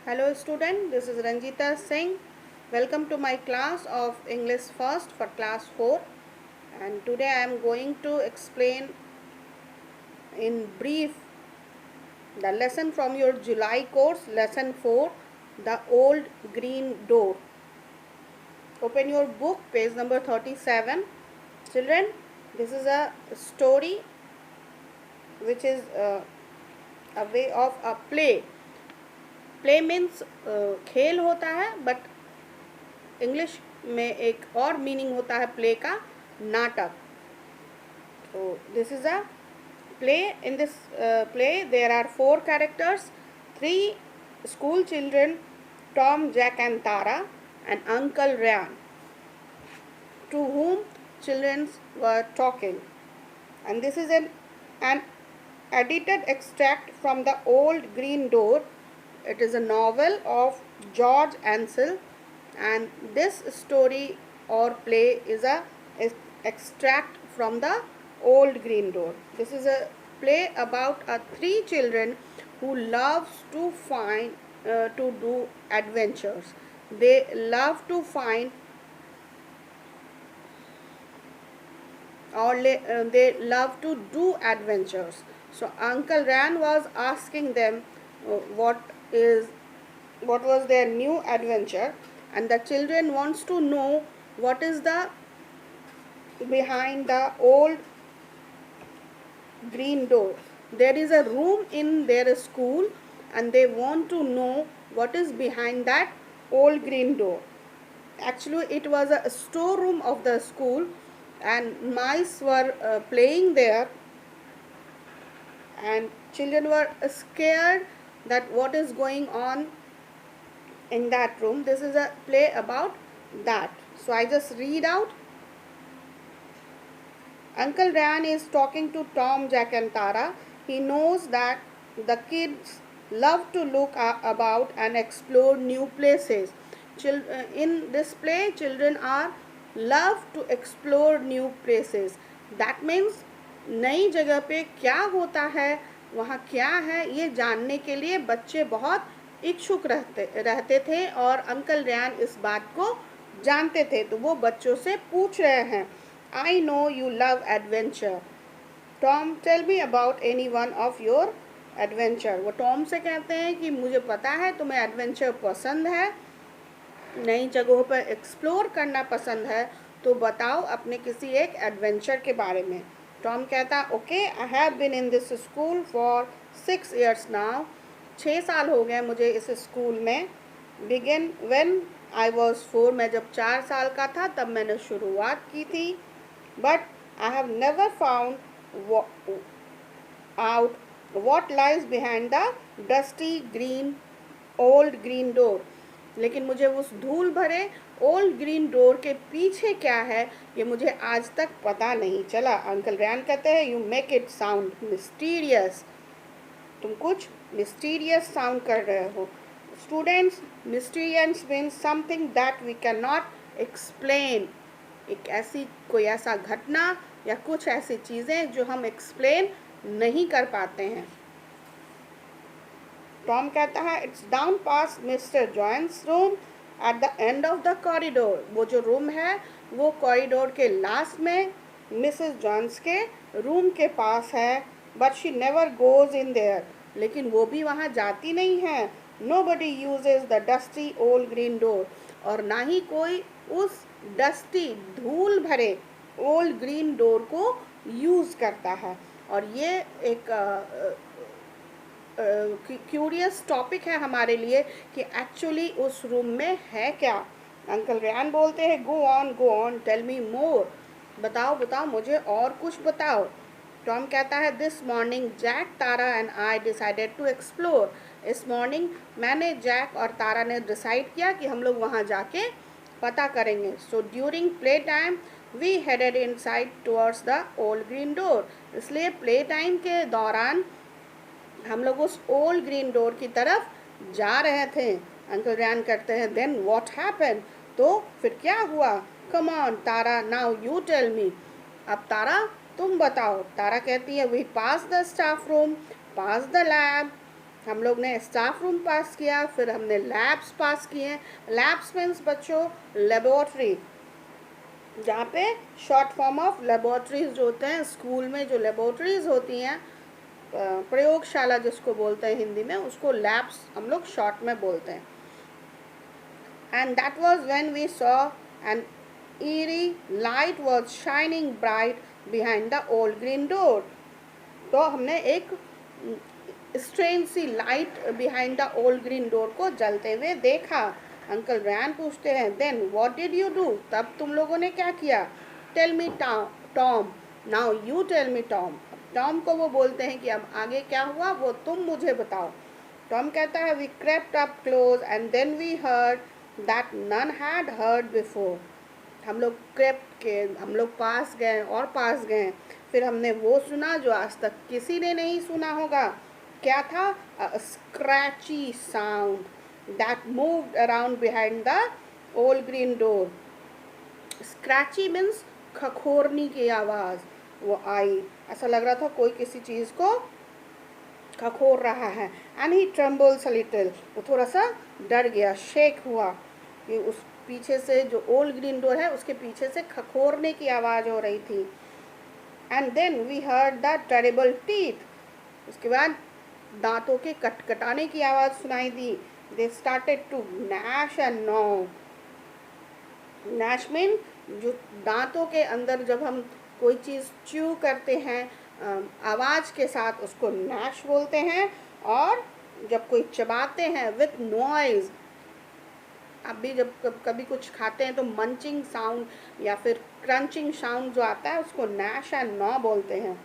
Hello student, this is Ranjita Singh. Welcome to my class of English First for class 4, and today I am going to explain in brief the lesson from your July course, lesson 4, The Old Green Door. Open your book, page number 37. Children, this is a story which is a way of a play. Play means खेल होता है, but English में एक और meaning होता है play का, नाटक. तो this is a play. In this play there are 4 characters, 3 school children, Tom, Jack and Tara, and uncle Ren, to whom children were talking. And this is an edited extract from The Old Green Door. It is a novel of George Ansel, and this story or play is a extract from The Old Green Door. This is a play about 3 children who loves to do adventures. They love to find, or they love to do adventures. So Uncle Ran was asking them what was their new adventure, and the children wants to know what is the behind the old green door. There is a room in their school, and they want to know what is behind that old green door. Actually, it was a storeroom of the school, and mice were playing there, and children were scared that what is going on in that room. This is a play about that. So I just read out. Uncle Dan is talking to Tom, Jack and Tara. He knows that the kids love to look about and explore new places. In this play, children are love to explore new places. That means नई जगह पे क्या होता है, वहाँ क्या है, ये जानने के लिए बच्चे बहुत इच्छुक रहते थे, और अंकल रैन इस बात को जानते थे, तो वो बच्चों से पूछ रहे हैं. I know you love adventure. Tom, tell me about any one of your adventure. वो टॉम से कहते हैं कि मुझे पता है तुम्हें एडवेंचर पसंद है, नई जगहों पर एक्सप्लोर करना पसंद है, तो बताओ अपने किसी एक एडवेंचर के बारे में. टॉम कहता okay, I have been in this school for 6 years now. 6 साल हो गए मुझे इस स्कूल में. बिगिन व्हेन आई वॉज 4, मैं जब 4 साल का था तब मैंने शुरुआत की थी. But I have never found out what lies behind the dusty green old green door. लेकिन मुझे उस धूल भरे ओल्ड ग्रीन डोर के पीछे क्या है, ये मुझे आज तक पता नहीं चला. अंकल रैन कहते हैं you make it sound mysterious. तुम कुछ मिस्टीरियस साउंड कर रहे हो. Students, mysterious means something that we can not explain. एक ऐसी कोई ऐसा घटना या कुछ ऐसी चीज़ें जो हम एक्सप्लेन नहीं कर पाते हैं. टॉम कहता है it's down past Mister John's room at the end of the corridor. वो जो रूम है वो कॉरिडोर के लास्ट में मिसेस जॉन्स के रूम के पास है. But she never goes in their. लेकिन वो भी वहाँ जाती नहीं है. Nobody uses the dusty old green door. और ना ही कोई उस डस्टी धूल भरे ओल्ड ग्रीन डोर को यूज़ करता है. और ये एक क्यूरियस टॉपिक है हमारे लिए कि एक्चुअली उस रूम में है क्या. अंकल रैन बोलते हैं गो ऑन टेल मी मोर. बताओ बताओ मुझे और कुछ बताओ. टॉम कहता है this morning Jack, Tara and I decided to explore. इस मॉर्निंग मैंने, जैक और तारा ने डिसाइड किया कि हम लोग वहाँ जाके पता करेंगे. So during play time we headed inside towards the old green door. इसलिए प्ले टाइम के दौरान हम लोग उस ओल्ड ग्रीन डोर की तरफ जा रहे थे. अंकल रैन करते हैं देन व्हाट हैपन. तो फिर क्या हुआ. Come on Tara, now you tell me. अब तारा तुम बताओ. तारा कहती है we pass the staff room, pass the lab, हम लोग ने स्टाफ रूम पास किया, फिर हमने लैब्स पास किए। लैब्स मीन्स बच्चों लेबोरेटरी, जहाँ पे शॉर्ट फॉर्म ऑफ लेबोरेटरीज जो होते हैं स्कूल में, जो लेबोरेटरीज होती हैं, प्रयोगशाला जिसको बोलते हैं हिंदी में, उसको लैब्स हम लोग शॉर्ट में बोलते हैं। And that was when we saw an eerie light was shining bright behind the old green door. तो हमने एक स्ट्रेंज सी light behind the old green door को जलते हुए देखा। अंकल रैन पूछते हैं, then what did you do? तब तुम लोगों ने क्या किया? Tell me Tom, now you tell me Tom. Tom को वो बोलते हैं कि अब आगे क्या हुआ वो तुम मुझे बताओ। टॉम कहता है, we crept up close and then we heard that none had heard before. हम लोग पास गए और पास गए, फिर हमने वो सुना जो आज तक किसी ने नहीं सुना होगा। क्या था? A scratchy sound that moved around behind the old green door. Scratchy means खखोरनी की आवाज़ वो आई। ऐसा लग रहा था कोई किसी चीज़ को खखोर रहा है। एंड ही ट्रम्बल्स अ लिटिल, वो थोड़ा सा डर गया, शेक हुआ कि उस पीछे से जो ओल्ड ग्रीन डोर है उसके पीछे से खखोरने की आवाज़ हो रही थी। And then we heard the terrible teeth, उसके बाद दांतों के कटकटाने की आवाज़ सुनाई दी। They started to gnash and gnaw. Gnash mean जो दांतों के अंदर जब हम कोई चीज़ च्यू करते हैं आवाज़ के साथ, उसको नैश बोलते हैं। और जब कोई चबाते हैं विथ नॉइज़, अभी जब कभी कुछ खाते हैं तो मंचिंग साउंड या फिर क्रंचिंग साउंड जो आता है उसको नैश एंड नॉ बोलते हैं।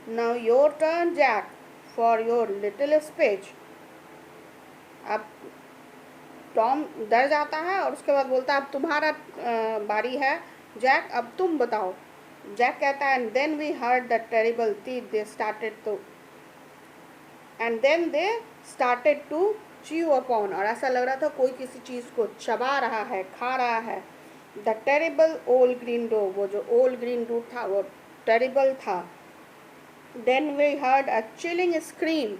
Now your turn Jack for your little speech. अब टॉम डर जाता है और उसके बाद बोलता है, अब तुम्हारा बारी है जैक, अब तुम बताओ। जैक कहता है, and then we heard the terrible teeth they started to chew upon. और ऐसा लग रहा था कोई किसी चीज़ को चबा रहा है, खा रहा है। The terrible old green door, वो जो ओल्ड ग्रीन डोर था वो टेरिबल था। Then we heard a chilling scream.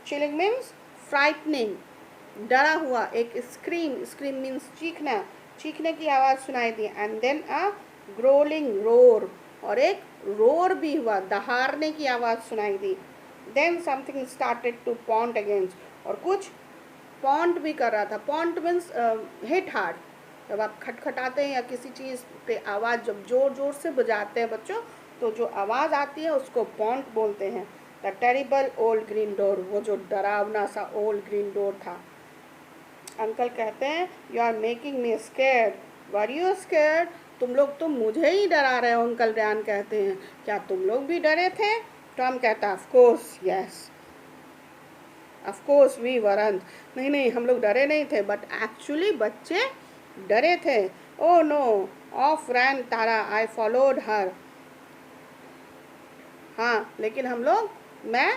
Chilling means frightening, डरा हुआ एक स्क्रीम मीन्स चीखना, चीखने की आवाज़ सुनाई दी। And then a growling roar, और एक रोर भी हुआ, दहाड़ने की आवाज़ सुनाई दी। Then something started to pound against, और कुछ पॉन्ट भी कर रहा था। पॉन्ट मीन्स हिट हार्ड, जब आप खटखटाते हैं या किसी चीज़ पे आवाज़ जब जोर जोर से बजाते हैं बच्चों, तो जो आवाज़ आती है उसको पॉन्ट बोलते हैं। The terrible old green door, वो जो डरावना सा ओल्ड ग्रीन डोर था। अंकल कहते हैं, you are making me scared. Were you scared? तुम मुझे ही डरा रहे हो। अंकल रैन कहते हैं, क्या तुम लोग भी डरे थे? टॉम कहता, of course yes, of course we weren't. नहीं हम लोग डरे नहीं थे, बट एक्चुअली बच्चे डरे थे। Oh no, off ran Tara, I followed her. हाँ, लेकिन मैं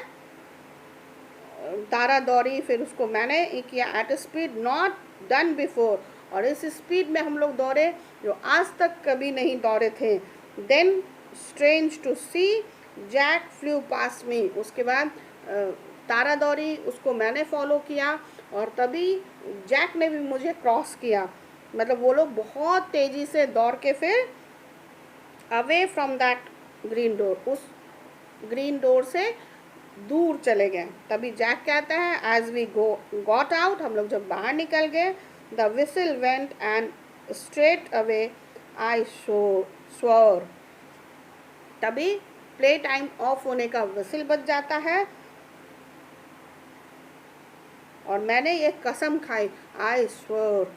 तारा दौड़ी, फिर उसको मैंने किया at speed not done before, और इस स्पीड में हम लोग दौड़े जो आज तक कभी नहीं दौड़े थे। Then strange to see Jack flew past me, उसके बाद तारा दौड़ी, उसको मैंने फॉलो किया, और तभी जैक ने भी मुझे क्रॉस किया। मतलब वो लोग बहुत तेज़ी से दौड़ के फिर away from that green door, उस ग्रीन डोर से दूर चले गए। तभी जैक कहता है, एज वी गॉट आउट, हम लोग जब बाहर निकल गए, the whistle went and straight away I swore. तभी प्ले टाइम ऑफ होने का विसल बज जाता है और मैंने ये कसम खाई, I swore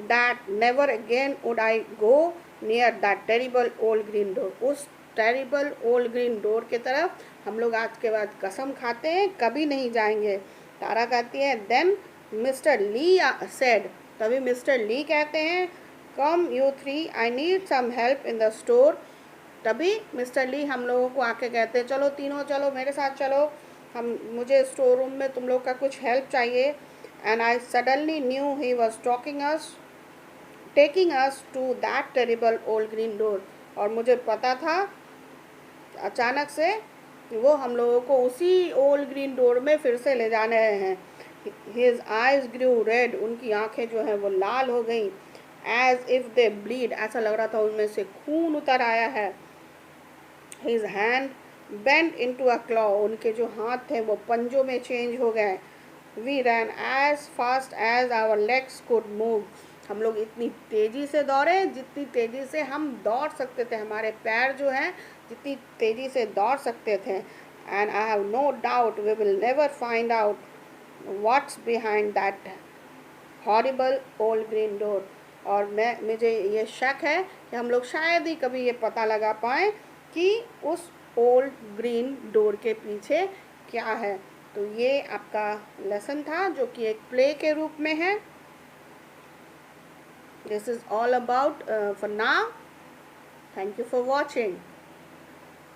that never again would I go near that terrible old green door. उस टेरिबल ओल्ड ग्रीन डोर की तरफ हम लोग आज के बाद कसम खाते हैं कभी नहीं जाएंगे। तारा कहती है, देन मिस्टर ली सेड, तभी मिस्टर ली कहते हैं, come you three, I need some help in the store. तभी मिस्टर ली हम लोगों को आके कहते हैं, चलो तीनों चलो मेरे साथ चलो, मुझे स्टोर रूम में तुम लोग का कुछ हेल्प चाहिए। And I suddenly knew he was taking us to that terrible old green door. और मुझे पता था अचानक से वो हम लोगों को उसी ओल्ड ग्रीन डोर में फिर से ले जाने हैं. His eyes grew red. उनकी आंखें जो हैं वो लाल हो गई. As if they bleed. ऐसा लग रहा था उनमें से खून उतर आया है. His hand bent into a claw. उनके जो हाथ थे वो पंजों में चेंज हो गए. We ran as fast as our legs could move. हम लोग इतनी तेजी से दौड़े जितनी तेजी से हम दौड़ सकते थे. हमारे पैर जो हैं जितनी तेजी से दौड़ सकते थे. And I have no doubt we will never find out what's behind that horrible old green door. और मुझे ये शक है कि हम लोग शायद ही कभी ये पता लगा पाएँ कि उस ओल्ड ग्रीन डोर के पीछे क्या है. तो ये आपका लेसन था जो कि एक प्ले के रूप में है. This is all about for now. Thank you for watching.